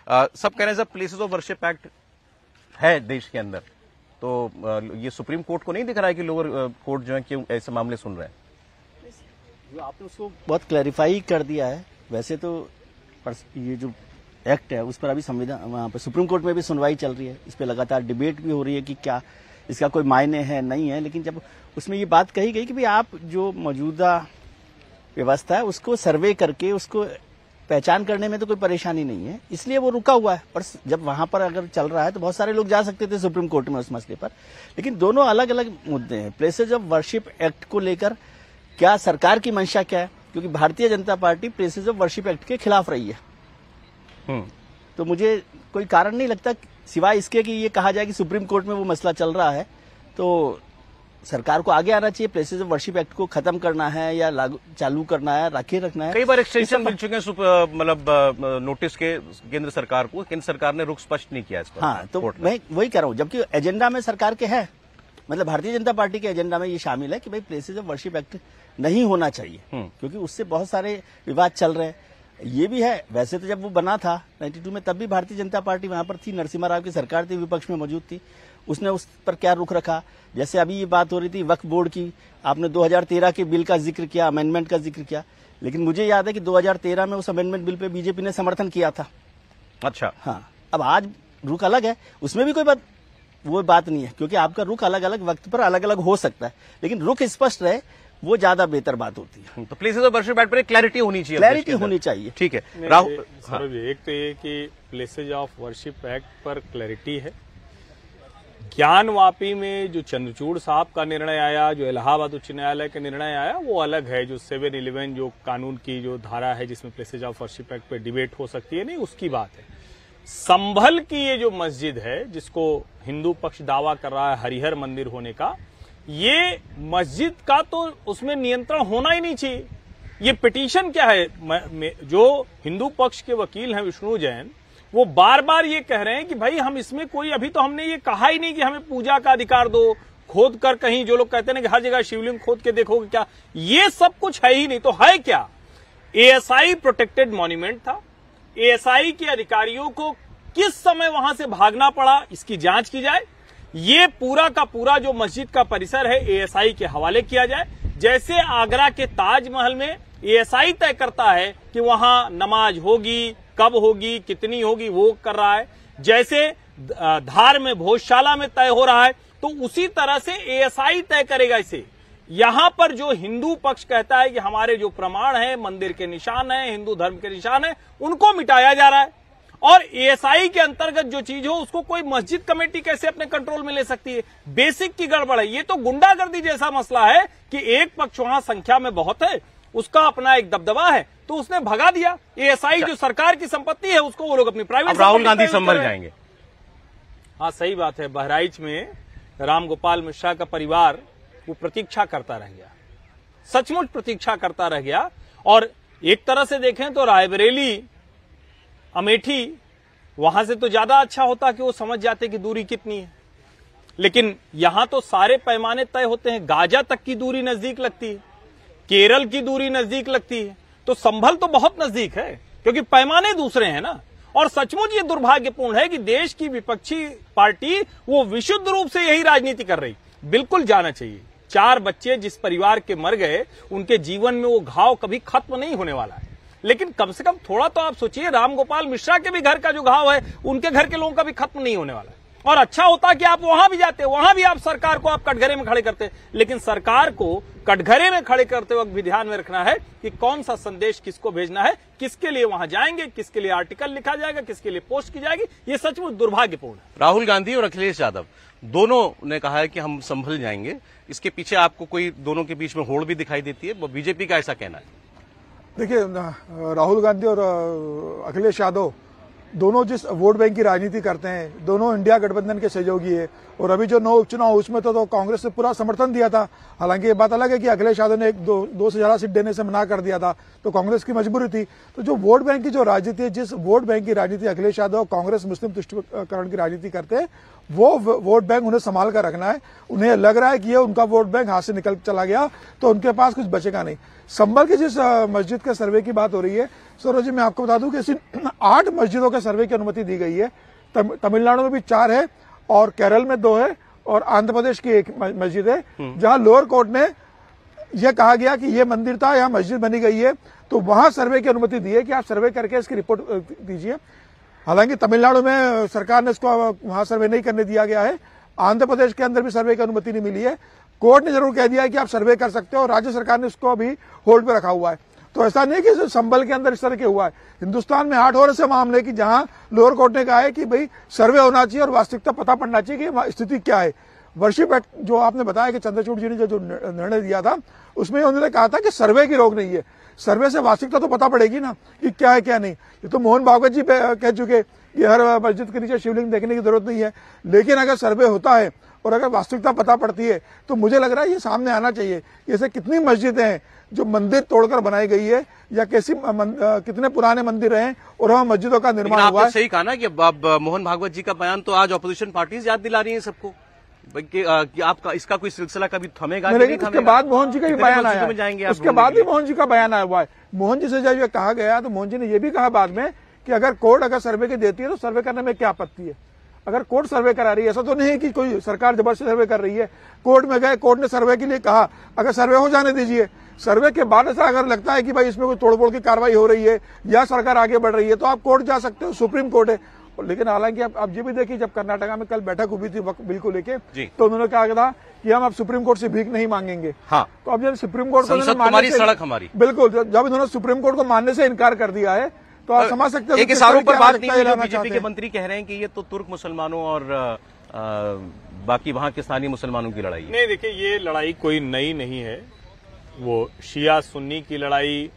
सब कह रहे हैं जब प्लेसेस ऑफ वर्शिप एक्ट है देश के अंदर, तो ये सुप्रीम कोर्ट को नहीं दिख रहा है कि लोअर कोर्ट जो है क्यों ऐसे मामले सुन रहे हैं? जो आपने उसको बहुत क्लैरिफाई कर दिया है। वैसे तो ये जो एक्ट है उस पर अभी संविधान वहाँ पर सुप्रीम कोर्ट में भी सुनवाई चल रही है, इस पर लगातार डिबेट भी हो रही है कि क्या इसका कोई मायने है नहीं है। लेकिन जब उसमें ये बात कही गई कि भाई आप जो मौजूदा व्यवस्था है उसको सर्वे करके उसको पहचान करने में तो कोई परेशानी नहीं है, इसलिए वो रुका हुआ है। पर जब वहां पर अगर चल रहा है तो बहुत सारे लोग जा सकते थे सुप्रीम कोर्ट में उस मसले पर, लेकिन दोनों अलग अलग मुद्दे हैं। प्लेसेज ऑफ वर्शिप एक्ट को लेकर क्या सरकार की मंशा क्या है, क्योंकि Bharatiya Janata party places of worship act के खिलाफ रही है। तो मुझे कोई कारण नहीं लगता सिवाय इसके कि ये कहा जाए कि सुप्रीम कोर्ट में वो मसला चल रहा है, तो सरकार को आगे आना चाहिए। प्लेसेज ऑफ वर्शिप एक्ट को खत्म करना है या लागू चालू करना है, राखी रखना है। कई बार एक्सटेंशन मिल चुके हैं मतलब नोटिस के केंद्र सरकार को, केंद्र सरकार ने रुख स्पष्ट नहीं किया इस पर। हाँ, तो मैं वही कह रहा हूँ, जबकि एजेंडा में सरकार के है, मतलब भारतीय जनता पार्टी के एजेंडा में ये शामिल है कि भाई प्लेसेज ऑफ वर्शिप एक्ट नहीं होना चाहिए, क्योंकि उससे बहुत सारे विवाद चल रहे हैं। ये भी है, वैसे तो जब वो बना था 92 में तब भी भारतीय जनता पार्टी वहां पर थी, नरसिम्हा राव की सरकार थी, विपक्ष में मौजूद थी। उसने उस पर क्या रुख रखा? जैसे अभी ये बात हो रही थी वक्फ बोर्ड की, आपने 2013 के बिल का जिक्र किया, अमेंडमेंट का जिक्र किया, लेकिन मुझे याद है कि 2013 में उस अमेंडमेंट बिल पे बीजेपी ने समर्थन किया था। अच्छा, हाँ, अब आज रुख अलग है, उसमें भी कोई वो बात नहीं है, क्योंकि आपका रुख अलग अलग वक्त पर अलग अलग हो सकता है, लेकिन रुख स्पष्ट रहे वो ज्यादा बेहतर बात होती है। तो प्लेसेज ऑफ वर्शिप एक्ट पर क्लैरिटी होनी चाहिए, क्लैरिटी होनी चाहिए। ठीक है राहुल। हाँ। एक तो ये कि प्लेसेज ऑफ वर्शिप एक्ट पर क्लैरिटी है। ज्ञानवापी में जो चंद्रचूड़ साहब का निर्णय आया, जो इलाहाबाद उच्च न्यायालय का निर्णय आया, वो अलग है। जो 711 जो कानून की जो धारा है जिसमें प्लेसेज ऑफ वर्शिप एक्ट पे डिबेट हो सकती है, नहीं उसकी बात है। संभल की ये जो मस्जिद है जिसको हिंदू पक्ष दावा कर रहा है हरिहर मंदिर होने का, ये मस्जिद का तो उसमें नियंत्रण होना ही नहीं चाहिए। ये पिटीशन क्या है, जो हिंदू पक्ष के वकील हैं विष्णु जैन, वो बार बार ये कह रहे हैं कि भाई हम इसमें कोई, अभी तो हमने ये कहा ही नहीं कि हमें पूजा का अधिकार दो, खोद कर कहीं, जो लोग कहते हैं कि हर जगह शिवलिंग खोद के देखोगे क्या, ये सब कुछ है ही नहीं। तो है क्या? एएसआई प्रोटेक्टेड मॉन्यूमेंट था। एएसआई के अधिकारियों को किस समय वहां से भागना पड़ा, इसकी जांच की जाए। ये पूरा का पूरा जो मस्जिद का परिसर है एएसआई के हवाले किया जाए। जैसे आगरा के ताजमहल में एएसआई तय करता है कि वहां नमाज होगी, कब होगी, कितनी होगी, वो कर रहा है। जैसे धार में भोजशाला में तय हो रहा है, तो उसी तरह से एएसआई तय करेगा इसे। यहां पर जो हिंदू पक्ष कहता है कि हमारे जो प्रमाण है, मंदिर के निशान है, हिंदू धर्म के निशान है, उनको मिटाया जा रहा है। और एएसआई के अंतर्गत जो चीज हो उसको कोई मस्जिद कमेटी कैसे अपने कंट्रोल में ले सकती है? बेसिक की गड़बड़ है। ये तो गुंडागर्दी जैसा मसला है कि एक पक्ष वहां संख्या में बहुत है, उसका अपना एक दबदबा है, तो उसने भगा दिया। एएसआई जो सरकार की संपत्ति है उसको वो लोग अपनी प्राइवेट। राहुल गांधी संभल जाएंगे। हाँ, सही बात है। बहराइच में रामगोपाल मिश्रा का परिवार वो प्रतीक्षा करता रह गया, सचमुच प्रतीक्षा करता रह गया। और एक तरह से देखें तो रायबरेली, अमेठी, वहां से तो ज्यादा अच्छा होता कि वो समझ जाते कि दूरी कितनी है, लेकिन यहां तो सारे पैमाने तय होते हैं। गाजा तक की दूरी नजदीक लगती है, केरल की दूरी नजदीक लगती है, तो संभल तो बहुत नजदीक है, क्योंकि पैमाने दूसरे हैं ना। और सचमुच ये दुर्भाग्यपूर्ण है कि देश की विपक्षी पार्टी वो विशुद्ध रूप से यही राजनीति कर रही। बिल्कुल जाना चाहिए। 4 बच्चे जिस परिवार के मर गए, उनके जीवन में वो घाव कभी खत्म नहीं होने वाला है, लेकिन कम से कम थोड़ा तो आप सोचिए, रामगोपाल मिश्रा के भी घर का जो घाव है, उनके घर के लोगों का भी खत्म नहीं होने वाला है। और अच्छा होता कि आप वहां भी जाते, वहां भी आप सरकार को आप कटघरे में खड़े करते, लेकिन सरकार को कटघरे में खड़े करते वक्त भी ध्यान में रखना है कि कौन सा संदेश किसको भेजना है, किसके लिए वहां जाएंगे, किसके लिए आर्टिकल लिखा जाएगा, किसके लिए पोस्ट की जाएगी। ये सचमुच दुर्भाग्यपूर्ण है। राहुल गांधी और अखिलेश यादव दोनों ने कहा है कि हम संभल जाएंगे। इसके पीछे आपको कोई दोनों के बीच में होड़ भी दिखाई देती है? बीजेपी का ऐसा कहना है। देखिए, राहुल गांधी और अखिलेश यादव दोनों जिस वोट बैंक की राजनीति करते हैं, दोनों इंडिया गठबंधन के सहयोगी है। और अभी जो 9 उपचुनाव उसमें तो कांग्रेस ने पूरा समर्थन दिया था। हालांकि ये बात अलग है कि अखिलेश यादव ने 2 से ज्यादा सीट देने से मना कर दिया था, तो कांग्रेस की मजबूरी थी। तो जो वोट बैंक की जो राजनीति है, जिस वोट बैंक की राजनीति अखिलेश यादव और कांग्रेस मुस्लिम तुष्टिकरण की राजनीति करते हैं, वो वोट बैंक उन्हें संभाल कर रखना है। उन्हें लग रहा है कि ये उनका वोट बैंक हाथ से निकल चला गया तो उनके पास कुछ बचेगा नहीं। संभल की जिस मस्जिद के सर्वे की बात हो रही है, सरोज जी, मैं आपको बता दूं कि ऐसी 8 मस्जिदों के सर्वे की अनुमति दी गई है। तमिलनाडु में भी 4 है और केरल में 2 है और आंध्र प्रदेश की 1 मस्जिद है, जहां लोअर कोर्ट ने यह कहा गया कि यह मंदिर था, यहाँ मस्जिद बनी गई है, तो वहां सर्वे की अनुमति दी है कि आप सर्वे करके इसकी रिपोर्ट दीजिए। हालांकि तमिलनाडु में सरकार ने इसको वहां सर्वे नहीं करने दिया गया है। आंध्र प्रदेश के अंदर भी सर्वे की अनुमति नहीं मिली है। कोर्ट ने जरूर कह दिया है कि आप सर्वे कर सकते हो और राज्य सरकार ने उसको अभी होल्ड पे रखा हुआ है। तो ऐसा नहीं कि संभल के अंदर इस तरह के हुआ है। हिंदुस्तान में 8 और ऐसे मामले कि जहां लोअर कोर्ट ने कहा है कि भाई सर्वे होना चाहिए और वास्तविकता पता पड़ना चाहिए कि स्थिति क्या है। वर्शिप एक्ट जो आपने बताया कि चंद्रचूड़ जी ने जो निर्णय दिया था, उसमें उन्होंने कहा था कि सर्वे की रोक नहीं है, सर्वे से वास्तविकता तो पता पड़ेगी ना कि क्या है क्या नहीं। ये तो मोहन भागवत जी कह चुके कि हर मस्जिद के नीचे शिवलिंग देखने की जरूरत नहीं है, लेकिन अगर सर्वे होता है और अगर वास्तविकता पता पड़ती है तो मुझे लग रहा है ये सामने आना चाहिए। ऐसे कितनी मस्जिदें हैं जो मंदिर तोड़कर बनाई गई है या कितने पुराने मंदिर हैं और वहां मस्जिदों का निर्माण हुआ है। सही कहा ना कि अब मोहन भागवत जी का बयान तो आज ऑपोजिशन पार्टीज याद दिला रही है सबको कि आपका इसका कोई सिलसिला कभी थमेगा नहीं। उसके बाद मोहन जी का भी बयान आया, उसके बाद भी मोहन जी का बयान आया हुआ है। मोहन जी से जब ये कहा गया तो मोहन जी ने यह भी कहा बाद में कि अगर कोर्ट अगर सर्वे की देती है तो सर्वे करने में क्या आपत्ति है। अगर कोर्ट सर्वे करा रही है, ऐसा तो नहीं है कि कोई सरकार जबरदस्ती सर्वे कर रही है। कोर्ट में गए, कोर्ट ने सर्वे के लिए कहा, अगर सर्वे हो जाने दीजिए। सर्वे के बाद ऐसा अगर लगता है कि भाई इसमें कोई तोड़फोड़ की कार्रवाई हो रही है या सरकार आगे बढ़ रही है तो आप कोर्ट जा सकते हो, सुप्रीम कोर्ट है। लेकिन हालांकि आप ये भी देखिए, जब कर्नाटका में कल बैठक हुई थी बिल को लेके, तो उन्होंने कहा था कि हम अब सुप्रीम कोर्ट से भीख नहीं मांगेंगे। हाँ। तो अब जब सुप्रीम कोर्ट को हमारी सड़क हमारी, बिल्कुल, जब इन्होंने सुप्रीम कोर्ट को मानने से इनकार कर दिया है तो आप समझ सकते हो। एक इस आरोप पर बात नहीं हुई जो बीजेपी के मंत्री कह रहे हैं कि ये तो तुर्क मुसलमानों और बाकी वहां के स्थानीय मुसलमानों की लड़ाई है। नहीं, देखिए ये लड़ाई कोई नई नहीं है। वो शिया सुन्नी की लड़ाई,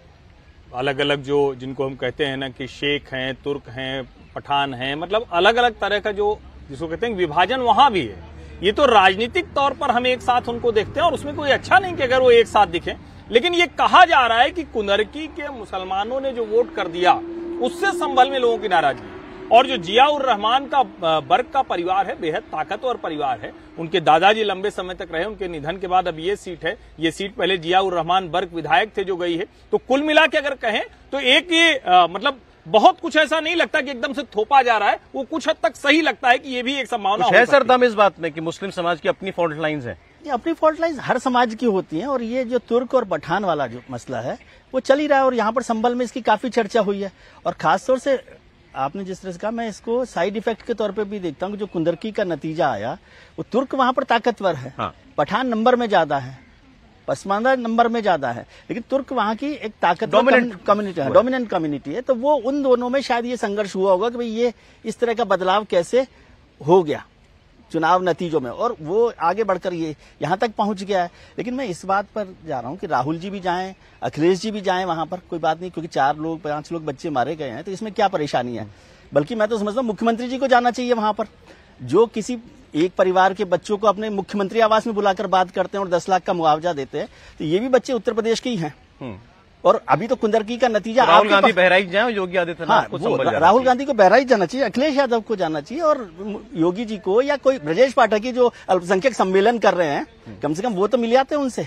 अलग अलग जो जिनको हम कहते हैं ना कि शेख हैं, तुर्क हैं, पठान हैं, मतलब अलग अलग तरह का जो जिसको कहते हैं विभाजन वहां भी है। ये तो राजनीतिक तौर पर हम एक साथ उनको देखते हैं और उसमें कोई अच्छा नहीं कि अगर वो एक साथ दिखे। लेकिन ये कहा जा रहा है कि कुनरकी के मुसलमानों ने जो वोट कर दिया उससे संभल में लोगों की नाराजगी। और जो जिया उर रहमान का बर्ग का परिवार है, बेहद ताकतवर परिवार है। उनके दादाजी लंबे समय तक रहे, उनके निधन के बाद अब ये सीट है। ये सीट पहले जिया उर रहमान बर्ग विधायक थे जो गई है। तो कुल मिला के अगर कहें तो एक ये मतलब बहुत कुछ ऐसा नहीं लगता कि एकदम से थोपा जा रहा है। वो कुछ हद तक सही लगता है कि ये भी एक संभावना है। सर दम इस बात में कि मुस्लिम समाज की अपनी फॉल्ट लाइन्स हैं। ये अपनी फॉल्ट लाइन्स हर समाज की होती हैं और ये जो तुर्क और पठान वाला जो मसला है वो चल ही रहा है और यहाँ पर संभल में इसकी काफी चर्चा हुई है। और खासतौर से आपने जिस तरह से कहा, मैं इसको साइड इफेक्ट के तौर पे भी देखता हूँ। जो कुंदरकी का नतीजा आया, वो तुर्क वहां पर ताकतवर है, हाँ। पठान नंबर में ज्यादा है, पसमानदा नंबर में ज्यादा है, लेकिन तुर्क वहां की एक ताकतवर कम्युनिटी है, डोमिनेंट कम्युनिटी है। तो वो उन दोनों में शायद ये संघर्ष हुआ होगा कि भाई ये इस तरह का बदलाव कैसे हो गया चुनाव नतीजों में, और वो आगे बढ़कर ये यहां तक पहुंच गया है। लेकिन मैं इस बात पर जा रहा हूं कि राहुल जी भी जाएं, अखिलेश जी भी जाएं वहां पर, कोई बात नहीं, क्योंकि 4 लोग 5 लोग बच्चे मारे गए हैं तो इसमें क्या परेशानी है। बल्कि मैं तो समझता हूं मुख्यमंत्री जी को जाना चाहिए वहां पर। जो किसी एक परिवार के बच्चों को अपने मुख्यमंत्री आवास में बुलाकर बात करते हैं और 10 लाख का मुआवजा देते हैं, तो ये भी बच्चे उत्तर प्रदेश के ही हैं। और अभी तो कुंदरकी का नतीजा, राहुल गांधी बहराइच जाए, योगी आदित्यनाथ को संभल जाना, राहुल गांधी को बहराइच जाना चाहिए, अखिलेश यादव को जाना चाहिए और योगी जी को, या कोई ब्रजेश पाठक की जो अल्पसंख्यक सम्मेलन कर रहे हैं, कम से कम वो तो मिल आते हैं उनसे।